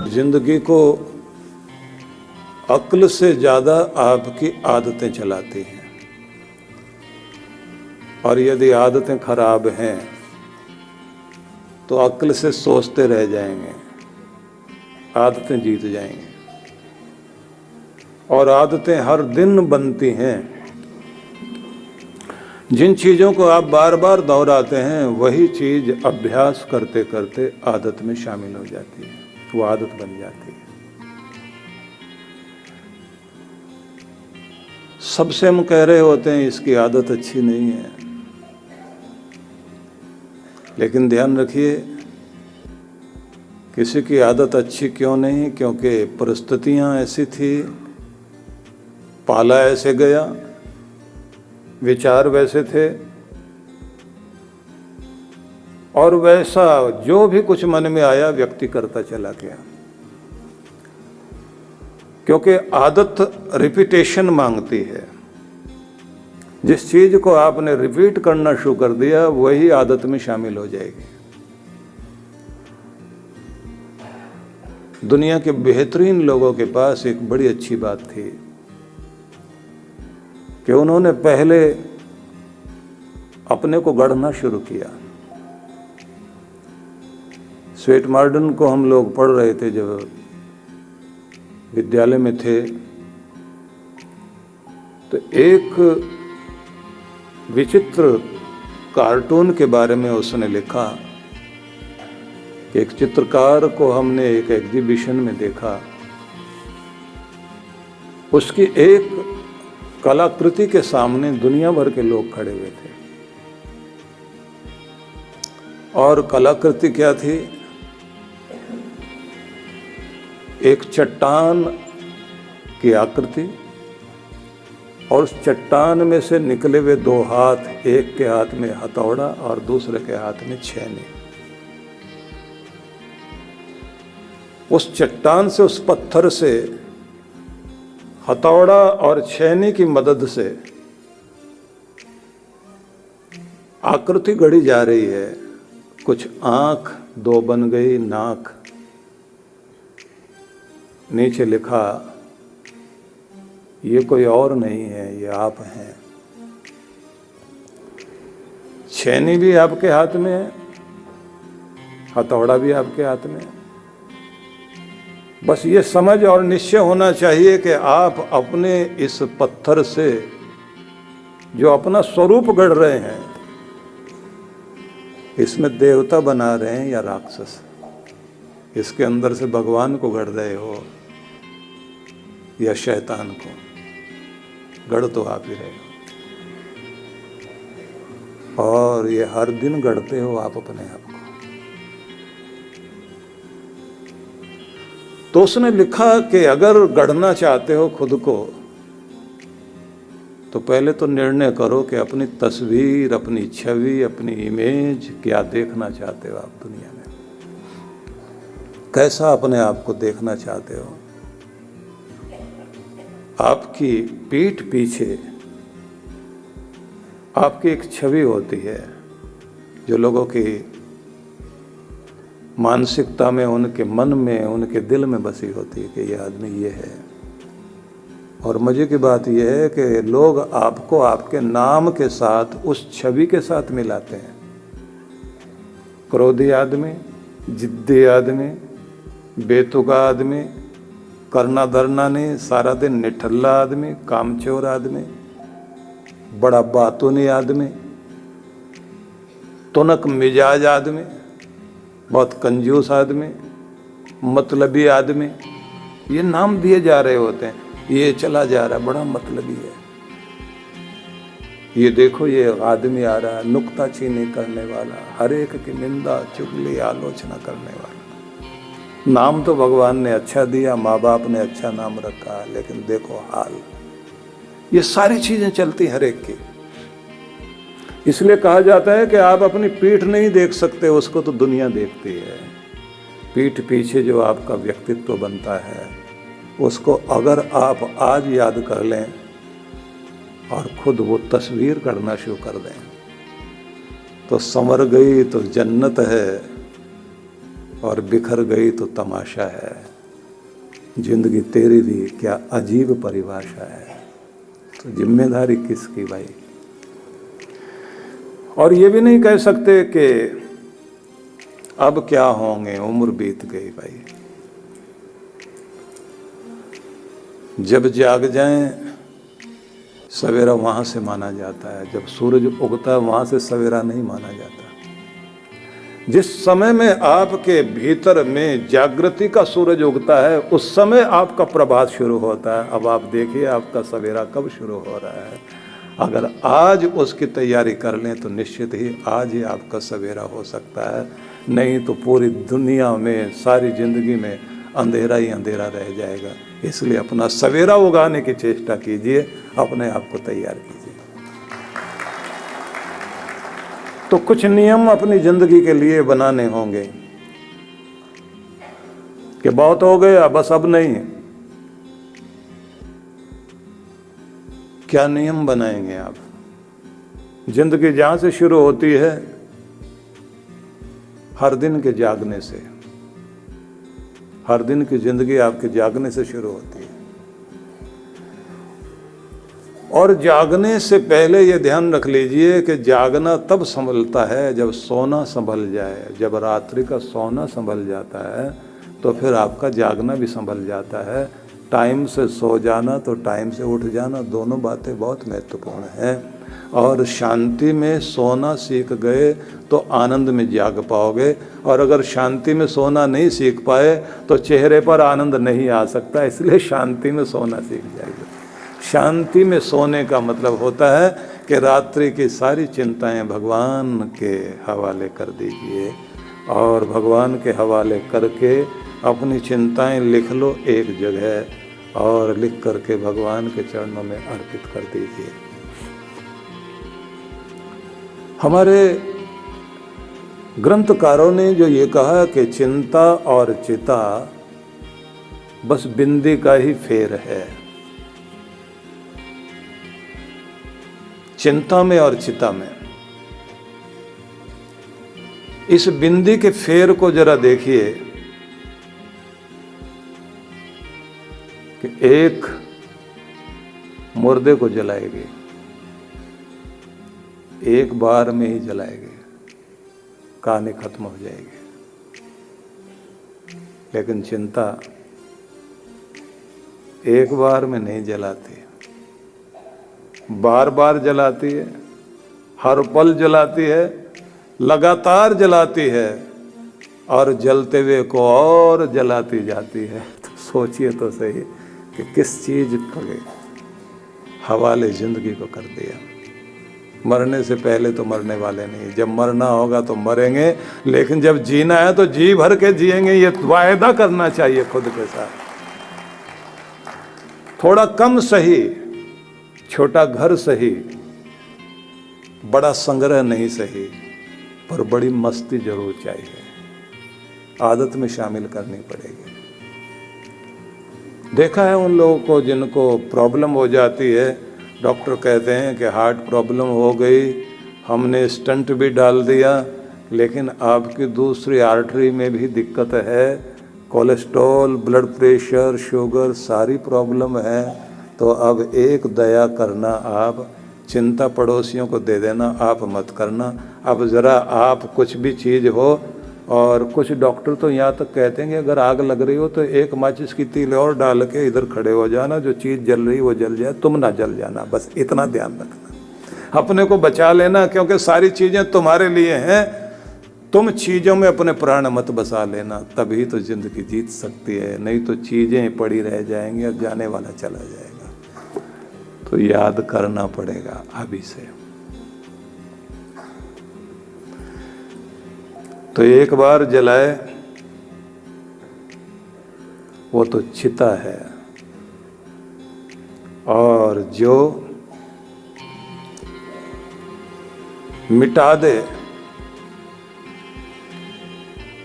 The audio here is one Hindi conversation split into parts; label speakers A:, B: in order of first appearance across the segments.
A: जिंदगी को अक्ल से ज़्यादा आपकी आदतें चलाती हैं, और यदि आदतें खराब हैं तो अक्ल से सोचते रह जाएंगे, आदतें जीत जाएंगे। और आदतें हर दिन बनती हैं। जिन चीज़ों को आप बार बार दोहराते हैं वही चीज़ अभ्यास करते करते आदत में शामिल हो जाती है, वो आदत बन जाती है। सबसे हम कह रहे होते हैं इसकी आदत अच्छी नहीं है, लेकिन ध्यान रखिए किसी की आदत अच्छी क्यों नहीं, क्योंकि परिस्थितियां ऐसी थी, पाला ऐसे गया, विचार वैसे थे, और वैसा जो भी कुछ मन में आया व्यक्ति करता चला गया। क्योंकि आदत रिपीटेशन मांगती है। जिस चीज को आपने रिपीट करना शुरू कर दिया वही आदत में शामिल हो जाएगी। दुनिया के बेहतरीन लोगों के पास एक बड़ी अच्छी बात थी कि उन्होंने पहले अपने को गढ़ना शुरू किया। स्वेट मार्डन को हम लोग पढ़ रहे थे जब विद्यालय में थे, तो एक विचित्र कार्टून के बारे में उसने लिखा कि एक चित्रकार को हमने एक एग्जीबिशन में देखा, उसकी एक कलाकृति के सामने दुनिया भर के लोग खड़े हुए थे। और कलाकृति क्या थी? एक चट्टान की आकृति, और उस चट्टान में से निकले हुए दो हाथ, एक के हाथ में हथौड़ा और दूसरे के हाथ में छेनी। उस चट्टान से, उस पत्थर से हथौड़ा और छेनी की मदद से आकृति गढ़ी जा रही है। कुछ आंख दो बन गई, नाक, नीचे लिखा ये कोई और नहीं है, ये आप हैं। छेनी भी आपके हाथ में है, हथौड़ा भी आपके हाथ में है। बस ये समझ और निश्चय होना चाहिए कि आप अपने इस पत्थर से जो अपना स्वरूप गढ़ रहे हैं, इसमें देवता बना रहे हैं या राक्षस, इसके अंदर से भगवान को गढ़ रहे हो या शैतान को, गढ़ तो आप ही रहे हो। और ये हर दिन गढ़ते हो आप अपने आप को। तो उसने लिखा कि अगर गढ़ना चाहते हो खुद को, तो पहले तो निर्णय करो कि अपनी तस्वीर, अपनी छवि, अपनी इमेज क्या देखना चाहते हो आप दुनिया में, कैसा अपने आप को देखना चाहते हो। आपकी पीठ पीछे आपकी एक छवि होती है जो लोगों की मानसिकता में, उनके मन में, उनके दिल में बसी होती है कि ये आदमी ये है। और मजे की बात यह है कि लोग आपको आपके नाम के साथ उस छवि के साथ मिलाते हैं। क्रोधी आदमी, जिद्दी आदमी, बेतुका आदमी, करना धरना नहीं, सारा दिन निठल्ला आदमी, कामचोर आदमी, बड़ा बातूनी आदमी, तुनक मिजाज आदमी, बहुत कंजूस आदमी, मतलबी आदमी, ये नाम दिए जा रहे होते हैं। ये चला जा रहा है, बड़ा मतलबी है, ये देखो ये आदमी आ रहा है, नुक्ताचीनी करने वाला, हर एक की निंदा, चुगली, आलोचना करने वाला। नाम तो भगवान ने अच्छा दिया, माँ बाप ने अच्छा नाम रखा, लेकिन देखो हाल। ये सारी चीजें चलती हर एक की। इसलिए कहा जाता है कि आप अपनी पीठ नहीं देख सकते, उसको तो दुनिया देखती है। पीठ पीछे जो आपका व्यक्तित्व बनता है, उसको अगर आप आज याद कर लें और खुद वो तस्वीर करना शुरू कर दें, तो संवर गई तो जन्नत है, और बिखर गई तो तमाशा है। जिंदगी तेरी भी क्या अजीब परिभाषा है। तो जिम्मेदारी किसकी भाई? और ये भी नहीं कह सकते कि अब क्या होंगे, उम्र बीत गई भाई। जब जाग जाएं सवेरा वहां से माना जाता है, जब सूरज उगता है वहां से सवेरा नहीं माना जाता। जिस समय में आपके भीतर में जागृति का सूरज उगता है उस समय आपका प्रभात शुरू होता है। अब आप देखिए आपका सवेरा कब शुरू हो रहा है। अगर आज उसकी तैयारी कर लें तो निश्चित ही आज ही आपका सवेरा हो सकता है, नहीं तो पूरी दुनिया में सारी जिंदगी में अंधेरा ही अंधेरा रह जाएगा। इसलिए अपना सवेरा उगाने की चेष्टा कीजिए, अपने आप को तैयार कीजिए। तो कुछ नियम अपनी जिंदगी के लिए बनाने होंगे कि बहुत हो गया बस अब नहीं। क्या नियम बनाएंगे आप? जिंदगी जहां से शुरू होती है हर दिन के जागने से। हर दिन की जिंदगी आपके जागने से शुरू होती है। और जागने से पहले ये ध्यान रख लीजिए कि जागना तब संभलता है जब सोना संभल जाए। जब रात्रि का सोना संभल जाता है तो फिर आपका जागना भी संभल जाता है। टाइम से सो जाना तो टाइम से उठ जाना, दोनों बातें बहुत महत्वपूर्ण हैं। और शांति में सोना सीख गए तो आनंद में जाग पाओगे, और अगर शांति में सोना नहीं सीख पाए तो चेहरे पर आनंद नहीं आ सकता। इसलिए शांति में सोना सीख जाइए। शांति में सोने का मतलब होता है कि रात्रि की सारी चिंताएं भगवान के हवाले कर दीजिए, और भगवान के हवाले करके अपनी चिंताएं लिख लो एक जगह, और लिख करके भगवान के चरणों में अर्पित कर दीजिए। हमारे ग्रंथकारों ने जो ये कहा कि चिंता और चिता बस बिंदी का ही फेर है। चिंता में और चिता में इस बिंदी के फेर को जरा देखिए कि एक मुर्दे को जलाएगी, एक बार में ही जलाएगी, कहानी खत्म हो जाएगी। लेकिन चिंता एक बार में नहीं जलाती, बार बार जलाती है, हर पल जलाती है, लगातार जलाती है, और जलते हुए को और जलाती जाती है। तो सोचिए तो सही कि किस चीज के हवाले जिंदगी को कर दिया। मरने से पहले तो मरने वाले नहीं, जब मरना होगा तो मरेंगे, लेकिन जब जीना है तो जी भर के जिएंगे। ये वायदा करना चाहिए खुद के साथ। थोड़ा कम सही, छोटा घर सही, बड़ा संग्रह नहीं सही, पर बड़ी मस्ती जरूर चाहिए, आदत में शामिल करनी पड़ेगी। देखा है उन लोगों को जिनको प्रॉब्लम हो जाती है, डॉक्टर कहते हैं कि हार्ट प्रॉब्लम हो गई, हमने स्टंट भी डाल दिया, लेकिन आपकी दूसरी आर्टरी में भी दिक्कत है, कोलेस्ट्रॉल, ब्लड प्रेशर, शुगर, सारी प्रॉब्लम है। तो अब एक दया करना, आप चिंता पड़ोसियों को दे देना, आप मत करना। अब ज़रा आप कुछ भी चीज़ हो, और कुछ डॉक्टर तो यहाँ तक कहते हैं कि अगर आग लग रही हो तो एक माचिस की तीली और डाल के इधर खड़े हो जाना, जो चीज़ जल रही वो जल जाए, तुम ना जल जाना। बस इतना ध्यान रखना, अपने को बचा लेना, क्योंकि सारी चीज़ें तुम्हारे लिए हैं। तुम चीज़ों में अपने प्राण मत बसा लेना, तभी तो जिंदगी जीत सकती है, नहीं तो चीज़ें पड़ी रह जाएंगी और जाने वाला चला जाएगा। तो याद करना पड़ेगा अभी से। तो एक बार जलाए वो तो चिता है, और जो मिटा दे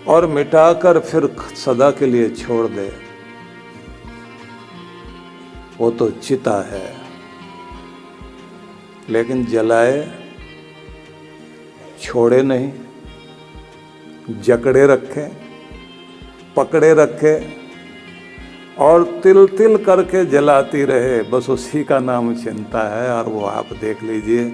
A: और मिटाकर फिर सदा के लिए छोड़ दे, वो तो चिता है। लेकिन जलाए, छोड़े नहीं, जकड़े रखे, पकड़े रखे, और तिल तिल करके जलाती रहे, बस उसी का नाम चिंता है। और वो आप देख लीजिए,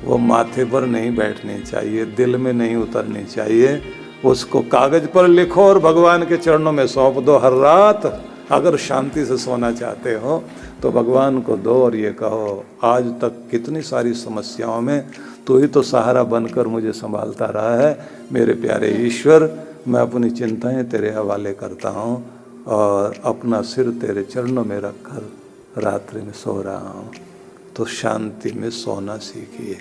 A: वो माथे पर नहीं बैठनी चाहिए, दिल में नहीं उतरनी चाहिए। उसको कागज पर लिखो और भगवान के चरणों में सौंप दो हर रात। अगर शांति से सोना चाहते हो तो भगवान को दो और ये कहो, आज तक कितनी सारी समस्याओं में तू ही तो सहारा बनकर मुझे संभालता रहा है। मेरे प्यारे ईश्वर, मैं अपनी चिंताएं तेरे हवाले करता हूँ और अपना सिर तेरे चरणों में रखकर रात्रि में सो रहा हूँ। तो शांति में सोना सीखिए।